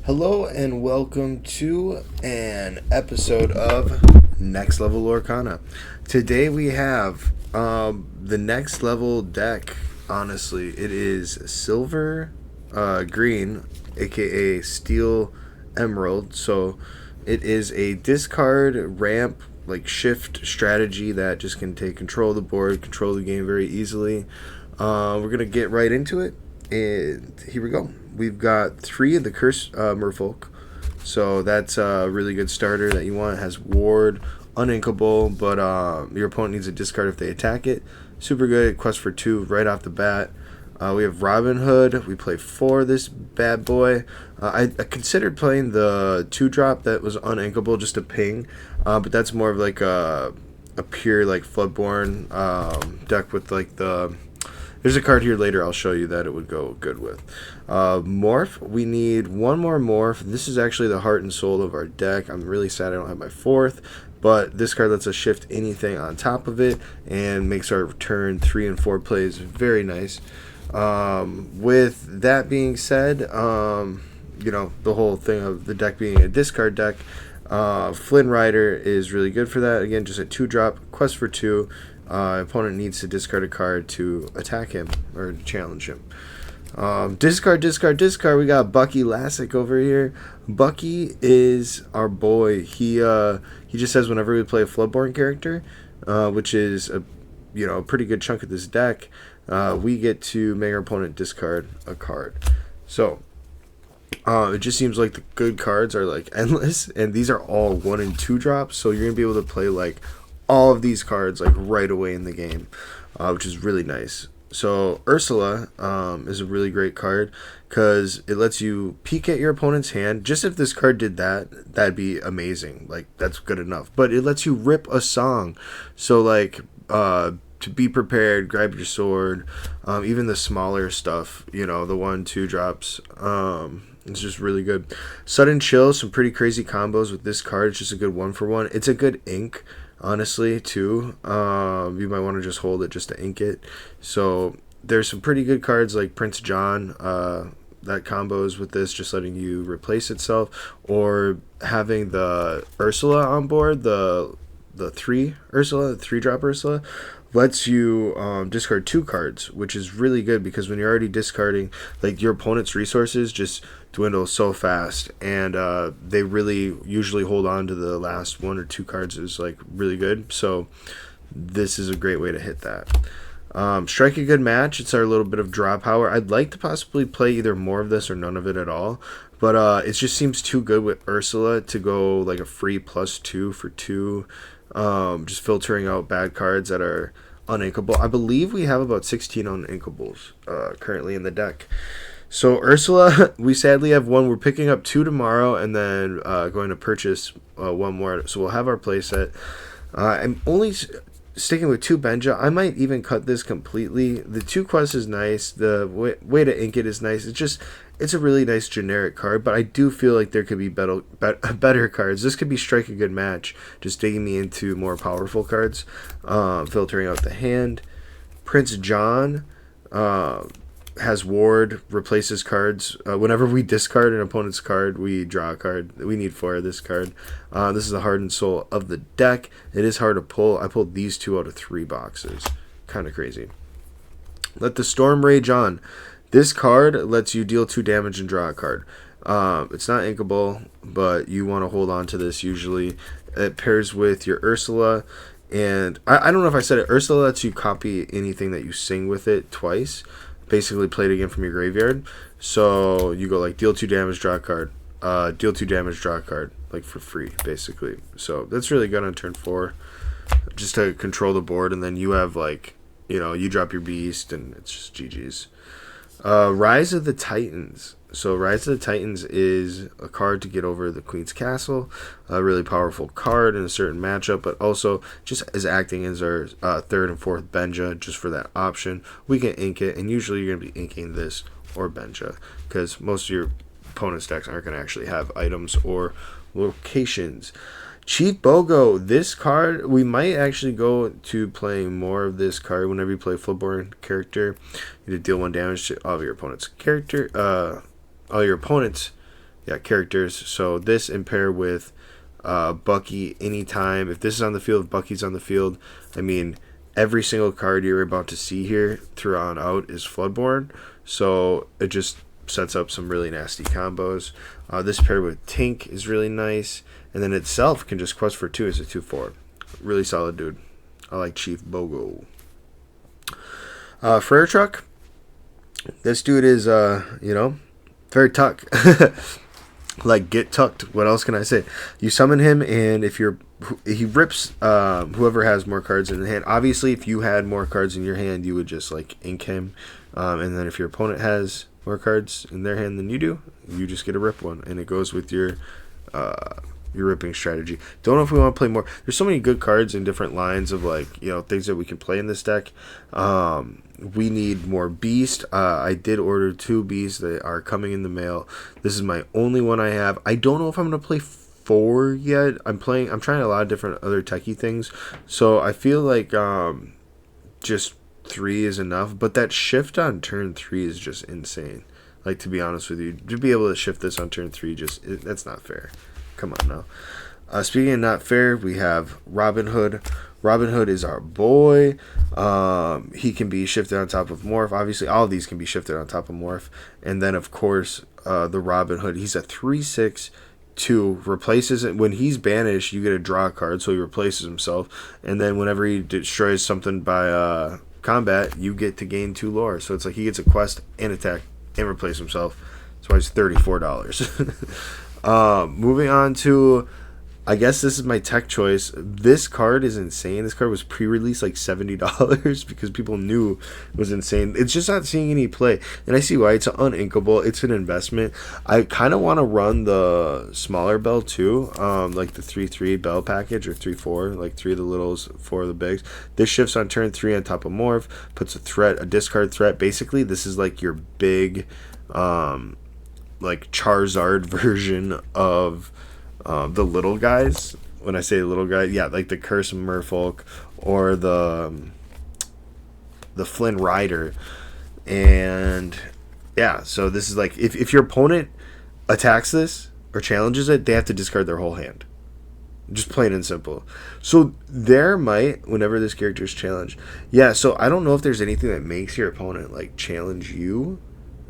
Hello and welcome to an episode of Next Level Lorcana. Today we have the next level deck. Honestly, it is silver, green, aka steel emerald. So it is a discard ramp like shift strategy that just can take control of the board, control the game very easily. We're gonna get right into it, and here we go. We've got 3 of the Curse Merfolk, so that's a really good starter that you want. It has Ward, uninkable, but your opponent needs a discard if they attack it. Super good, quest for 2 right off the bat. We have Robin Hood. We play 4 this bad boy. I considered playing the 2-drop that was uninkable, just a ping, but that's more of like a pure like Floodborn deck with like the... There's a card here later I'll show you that it would go good with. Morph. We need 1 more Morph. This is actually the heart and soul of our deck. I'm really sad I don't have my 4th, but this card lets us shift anything on top of it and makes our turn 3 and 4 plays very nice. With that being said, the whole thing of the deck being a discard deck, Flynn Rider is really good for that. Again, just a 2-drop, quest for 2. Opponent needs to discard a card to attack him or challenge him. Discard. We got Bucky Lassick over here. Bucky is our boy. He just says whenever we play a Floodborn character, which is a pretty good chunk of this deck, we get to make our opponent discard a card. So it just seems like the good cards are like endless, and these are all 1 and 2 drops. So you're gonna be able to play like all of these cards like right away in the game, which is really nice. So Ursula is a really great card because it lets you peek at your opponent's hand. Just if this card did that, that'd be amazing. Like, that's good enough. But it lets you rip a song. So like to be prepared, grab your sword, even the smaller stuff, the 1-2 drops. It's just really good. Sudden Chill, some pretty crazy combos with this card. It's just a good 1-for-1. It's a good ink, honestly, too. You might want to just hold it just to ink it. So there's some pretty good cards like Prince John that combos with this, just letting you replace itself, or having the Ursula on board, the 3-drop Ursula lets you discard 2 cards, which is really good because when you're already discarding, like, your opponent's resources just dwindle so fast, and they really usually hold on to the last 1 or 2 cards is like really good. So this is a great way to hit that. Strike a good match. It's our little bit of draw power. I'd like to possibly play either more of this or none of it at all, but it just seems too good with Ursula to go like a free +2 for 2, just filtering out bad cards that are uninkable. I believe we have about 16 uninkables currently in the deck. So Ursula, we sadly have 1. We're picking up 2 tomorrow, and then going to purchase 1 more. So we'll have our playset. I'm only sticking with 2 Benja. I might even cut this completely. The 2 quest is nice. The way to ink it is nice. It's a really nice generic card, but I do feel like there could be better cards. This could be Strike a Good Match, just digging me into more powerful cards, filtering out the hand. Prince John has Ward, replaces cards. Whenever we discard an opponent's card, we draw a card. We need 4 of this card. This is the heart and soul of the deck. It is hard to pull. I pulled these 2 out of 3 boxes. Kind of crazy. Let the Storm Rage On. This card lets you deal 2 damage and draw a card. It's not inkable, but you want to hold on to this usually. It pairs with your Ursula, and I don't know if I said it. Ursula lets you copy anything that you sing with it twice. Basically play it again from your graveyard. So you go like deal 2 damage, draw a card. Deal 2 damage, draw a card. Like for free, basically. So that's really good on turn 4. Just to control the board, and then you have like, you drop your beast, and it's just GG's. Rise of the Titans. So Rise of the Titans is a card to get over the Queen's Castle. A really powerful card in a certain matchup, but also just as acting as our 3rd and 4th Benja, just for that option. We can ink it, and usually you're going to be inking this or Benja, because most of your opponent's decks aren't going to actually have items or locations. Chief Bogo, this card, we might actually go to playing more of this card whenever you play a Floodborn character. You need to deal 1 damage to all of your opponent's character, all your opponent's yeah, characters. So this and pair with Bucky anytime. If this is on the field, if Bucky's on the field, I mean, every single card you're about to see here through on out is Floodborn. So it just sets up some really nasty combos. This paired with Tink is really nice. And then itself can just quest for 2 as a 2/4. Really solid dude. I like Chief Bogo. Frere Truck. This dude is, you know, very tuck. Like, get tucked. What else can I say? You summon him, and if you're... He rips whoever has more cards in the hand. Obviously, if you had more cards in your hand, you would just, like, ink him. And then if your opponent has more cards in their hand than you do, you just get to rip one. And it goes with your ripping strategy. Don't know if we want to play more. There's so many good cards in different lines of, like, you know, things that we can play in this deck. We need more Beast. I did order 2 Beasts. They are coming in the mail. This is my only one I have. I don't know if I'm going to play 4 yet. I'm trying a lot of different other techie things. So I feel like just 3 is enough. But that shift on turn 3 is just insane. Like, to be honest with you, to be able to shift this on turn 3, that's not fair. Come on now. Speaking of not fair, we have Robin Hood. Robin Hood is our boy. He can be shifted on top of Morph. Obviously, all of these can be shifted on top of Morph. And then, of course, the Robin Hood. He's a 3/6 2. Replaces it. When he's banished, you get to draw a card, so he replaces himself. And then whenever he destroys something by combat, you get to gain 2 lore. So it's like he gets a quest and attack and replace himself. That's why it's $34. Moving on to, I guess this is my tech choice. This card is insane. This card was pre-released like $70 because people knew it was insane. It's just not seeing any play. And I see why. It's uninkable. It's an investment. I kind of want to run the smaller bell too. Like the 3/3 bell package or 3/4. Like 3 of the littles, 4 of the bigs. This shifts on turn 3 on top of Morph. Puts a discard threat. Basically, this is like your big... like Charizard version of the little guys. When I say little guy, yeah, like the Curse of Merfolk or the Flynn Rider. And yeah, so this is like if your opponent attacks this or challenges it, they have to discard their whole hand. Just plain and simple. So there might, whenever this character is challenged, yeah, so I don't know if there's anything that makes your opponent like challenge you.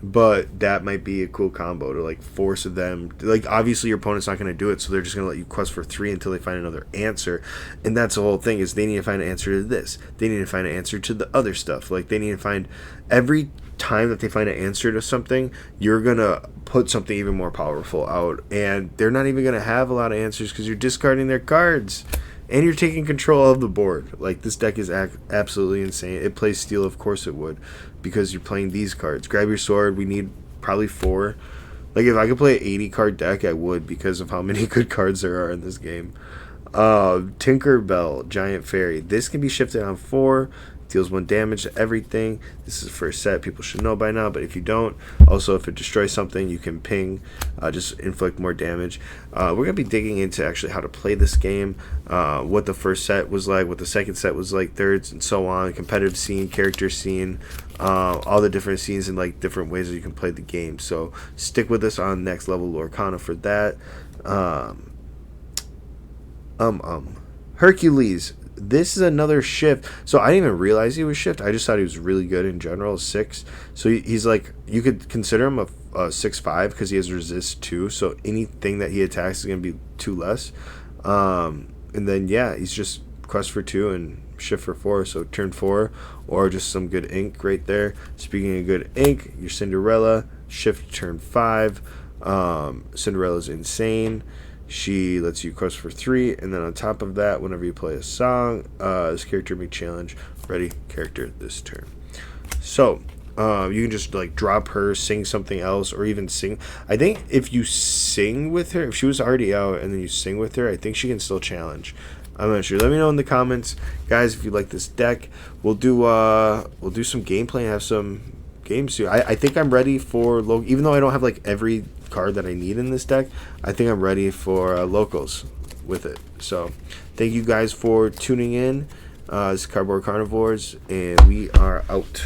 But that might be a cool combo to like force them. Like, obviously your opponent's not going to do it, so they're just going to let you quest for 3 until they find another answer. And that's the whole thing, is they need to find an answer to this. They need to find an answer to the other stuff. Like, they need to find... Every time that they find an answer to something, you're going to put something even more powerful out. And they're not even going to have a lot of answers because you're discarding their cards. And you're taking control of the board. Like, this deck is absolutely insane. It plays steel, of course it would, because you're playing these cards. Grab your sword. We need probably 4. Like, if I could play an 80 card deck, I would, because of how many good cards there are in this game. Tinkerbell, Giant Fairy. This can be shifted on 4. Deals 1 damage to everything. This is the first set. People should know by now, but if you don't, also if it destroys something, you can ping, just inflict more damage. We're going to be digging into actually how to play this game, what the first set was like, what the second set was like, thirds, and so on, competitive scene, character scene, all the different scenes and like different ways that you can play the game. So stick with us on Next Level Lorcana for that. Hercules. This is another shift. So I didn't even realize he was shift. I just thought he was really good in general. 6. So he's like, you could consider him a 6/5 because he has resist 2. So anything that he attacks is going to be 2 less. And then yeah, he's just quest for 2 and shift for 4. So turn 4 or just some good ink right there. Speaking of good ink, your Cinderella shift turn 5. Cinderella's insane. She lets you quest for 3, and then on top of that, whenever you play a song, this character may challenge ready character this turn. So you can just like drop her, sing something else, or even sing. I think if you sing with her, if she was already out and then you sing with her, I think she can still challenge. I'm not sure. Let me know in the comments, guys, if you like this deck. We'll do some gameplay and have some games too. I think I'm ready for even though I don't have like every card that I need in this deck, I think I'm ready for locals with it. So thank you guys for tuning in. This is CardboardCarnivores, and we are out.